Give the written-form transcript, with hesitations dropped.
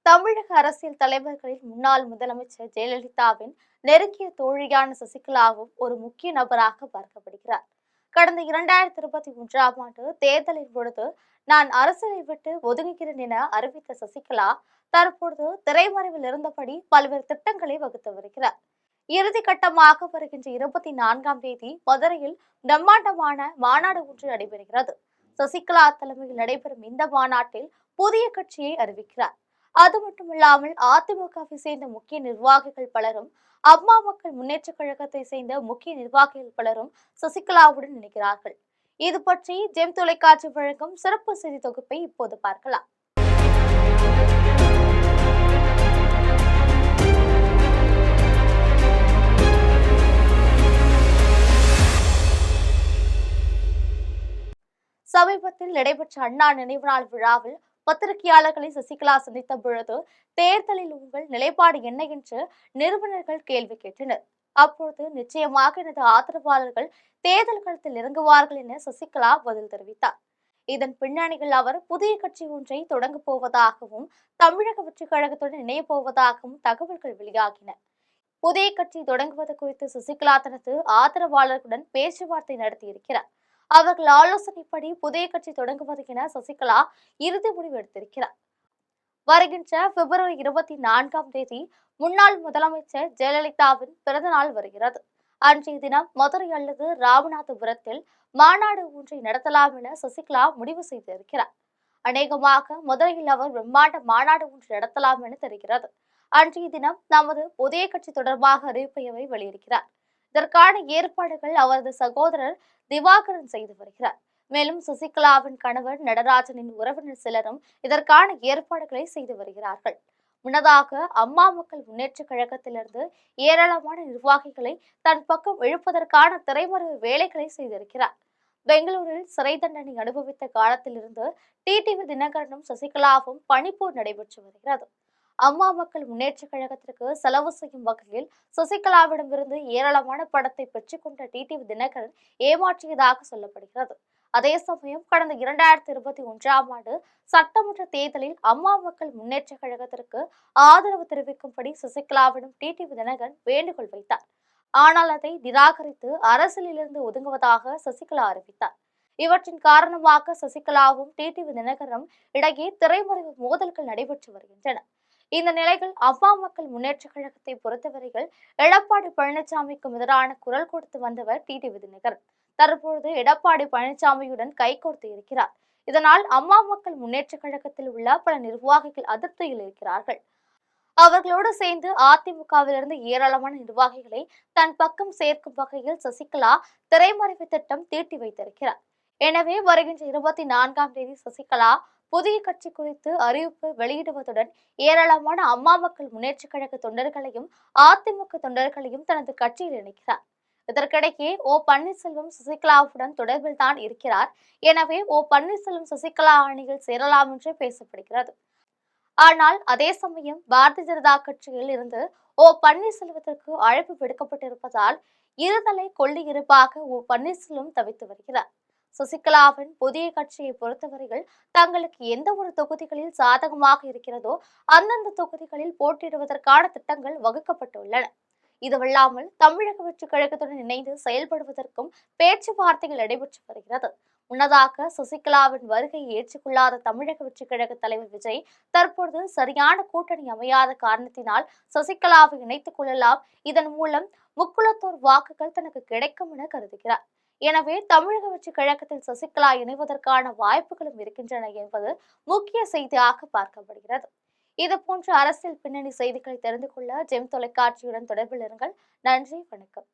தமிழக அரசியல் தலைவர்களில் முன்னாள் முதலமைச்சர் ஜெயலலிதாவின் நெருங்கிய தோழியான சசிகலாவும் ஒரு முக்கிய நபராக பார்க்கப்படுகிறார். கடந்த 2021ஆம் ஆண்டு தேர்தலின் பொழுது நான் அரசியலை விட்டு ஒதுங்குகிறேன் என அறிவித்த சசிகலா தற்பொழுது திரைமறைவில் இருந்தபடி பல்வேறு திட்டங்களை வகுத்து வருகிறார். இறுதி கட்டமாக வருகின்ற 24ஆம் தேதி மதுரையில் பிரம்மாண்டமான மாநாடு ஒன்று நடைபெறுகிறது. சசிகலா தலைமையில் நடைபெறும் இந்த மாநாட்டில் புதிய கட்சியை அறிவிக்கிறார். அது மட்டுமில்லாமல் அதிமுகவை சேர்ந்த முக்கிய நிர்வாகிகள் பலரும், அம்மா மக்கள் முன்னேற்ற கழகத்தை சேர்ந்த முக்கிய நிர்வாகிகள் பலரும் சசிகலாவுடன் இணைகிறார்கள். இது பற்றி ஜெம் தொலைக்காட்சி வழங்கும் சிறப்பு செய்தி தொகுப்பை இப்போது பார்க்கலாம். சமீபத்தில் நடைபெற்ற அண்ணா நினைவு நாள் விழாவில் பத்திரிகையாளர்களை சசிகலா சந்தித்த பொழுது தேர்தலில் உங்கள் நிலைப்பாடு என்ன என்று நிறுவனர்கள் கேள்வி கேட்டனர். அப்போது நிச்சயமாக எனது ஆதரவாளர்கள் தேர்தல் களத்தில் இறங்குவார்கள் என சசிகலா பதில் தெரிவித்தார். இதன் பின்னணியில் அவர் புதிய கட்சி ஒன்றை தொடங்கப் போவதாகவும் தமிழக வெற்றி கழகத்துடன் இணையப் போவதாகவும் தகவல்கள் வெளியாகின. புதிய கட்சி தொடங்குவது குறித்து சசிகலா தனது ஆதரவாளர்களுடன் பேச்சுவார்த்தை நடத்தியிருக்கிறார். அவர்கள் ஆலோசனைப்படி புதிய கட்சி தொடங்குவது என சசிகலா இறுதி முடிவு எடுத்திருக்கிறார். வருகின்ற பிப்ரவரி 24ஆம் தேதி முன்னாள் முதலமைச்சர் ஜெயலலிதாவின் பிறந்த நாள் வருகிறது. அன்றைய தினம் மதுரை அல்லது ராமநாதபுரத்தில் மாநாடு ஒன்றை நடத்தலாம் என சசிகலா முடிவு செய்திருக்கிறார். அநேகமாக மதுரையில் அவர் பிரம்மாண்ட மாநாடு ஒன்று நடத்தலாம் என தெரிகிறது. அன்றைய தினம் நமது புதிய கட்சி தொடர்பாக அறிவிப்பை வெளியிடுகிறார். இதற்கான ஏற்பாடுகள் அவரது சகோதரர் திவாகரன் செய்து வருகிறார். மேலும் சசிகலாவின் கணவர் நடராஜனின் உறவினர் சிலரும் இதற்கான ஏற்பாடுகளை செய்து வருகிறார்கள். முன்னதாக அம்மா மக்கள் முன்னேற்ற கழகத்திலிருந்து ஏராளமான நிர்வாகிகளை தன் பக்கம் இழுப்பதற்கான திரைமறைவு வேலைகளை செய்திருக்கிறார். பெங்களூரில் சிறை தண்டனை அனுபவித்த காலத்திலிருந்து டிடிவி தினகரனும் சசிகலாவும் பணிப்போர் நடைபெற்று வருகிறது. அம்மா மக்கள் முன்னேற்ற கழகத்திற்கு செலவு செய்யும் வகையில் சசிகலாவிடமிருந்து ஏராளமான பணத்தை பெற்றுக்கொண்ட டிடிவி தினகரன் ஏமாற்றியதாக சொல்லப்படுகிறது. அதே சமயம் கடந்த 2021ஆம் ஆண்டு சட்டமன்ற தேர்தலில் அம்மா மக்கள் முன்னேற்ற கழகத்திற்கு ஆதரவு தெரிவிக்கும்படி சசிகலாவிடம் டிடிவி தினகரன் வேண்டுகோள் வைத்தார். ஆனால் அதை நிராகரித்து அரசியலிலிருந்து ஒதுங்குவதாக சசிகலா அறிவித்தார். இவற்றின் காரணமாக சசிகலாவும் டிடிவி தினகரனும் இடையே திரைமறைவு மோதல்கள் நடைபெற்று வருகின்றன. இந்த நிலையில் அம்மா மக்கள் முன்னேற்ற கழகத்தை பொறுத்தவரையில் எடப்பாடி பழனிசாமிக்கு எதிரான குரல் கொடுத்து வந்தவர் டிடிவி தினகரன் தற்பொழுது எடப்பாடி பழனிசாமியுடன் கைகோர்த்து இருக்கிறார். இதனால் அம்மா மக்கள் முன்னேற்ற கழகத்தில் உள்ள பல நிர்வாகிகள் அதிருப்தியில் இருக்கிறார்கள். அவர்களோடு சேர்ந்து அதிமுகவிலிருந்து ஏராளமான நிர்வாகிகளை தன் பக்கம் சேர்க்கும் வகையில் சசிகலா திரைமறைவு திட்டம் தீட்டி வைத்திருக்கிறார். எனவே வருகின்ற 24ஆம் தேதி சசிகலா புதிய கட்சி குறித்து அறிவிப்பு வெளியிடுவதுடன் ஏராளமான அம்மா மக்கள் முன்னேற்ற கழக தொண்டர்களையும் அதிமுக தொண்டர்களையும் தனது கட்சியில் இணைக்கிறார். இதற்கிடையே பன்னீர்செல்வம் சசிகலாவுடன் தொடர்பில் தான் இருக்கிறார். எனவே பன்னீர்செல்வம் சசிகலா அணியில் சேரலாம் என்று பேசப்படுகிறது. ஆனால் அதே சமயம் பாரதிய ஜனதா கட்சியில் இருந்து பன்னீர்செல்வத்திற்கு அழைப்பு விடுக்கப்பட்டிருப்பதால் இருதலை கொள்ளையிருப்பாக பன்னீர்செல்வம் தவித்து வருகிறார். சசிகலாவின் புதிய கட்சியை பொறுத்தவரையில் தங்களுக்கு எந்த ஒரு தொகுதிகளில் சாதகமாக இருக்கிறதோ அந்தந்த தொகுதிகளில் போட்டியிடுவதற்கான திட்டங்கள் வகுக்கப்பட்டுள்ளன. இதுவல்லாமல் தமிழக வெற்றி கழகத்துடன் இணைந்து செயல்படுவதற்கும் பேச்சுவார்த்தைகள் நடைபெற்று வருகிறது. முன்னதாக சசிகலாவின் வருகையை ஏற்றுக்கொள்ளாத தமிழக வெற்றி கழக தலைவர் விஜய் தற்பொழுது சரியான கூட்டணி அமையாத காரணத்தினால் சசிகலாவை இணைத்துக் கொள்ளலாம், இதன் மூலம் முக்குளத்தோர் வாக்குகள் தனக்கு கிடைக்கும் என கருதுகிறார். எனவே தமிழக வெற்றி கழகத்தில் சசிகலா இணைவதற்கான வாய்ப்புகளும் இருக்கின்றன என்பது முக்கிய செய்தியாக பார்க்கப்படுகிறது. இதுபோன்ற அரசியல் பின்னணி செய்திகளை தெரிந்து கொள்ள ஜெம் தொலைக்காட்சியுடன் தொடர்பில் இருங்கள். நன்றி, வணக்கம்.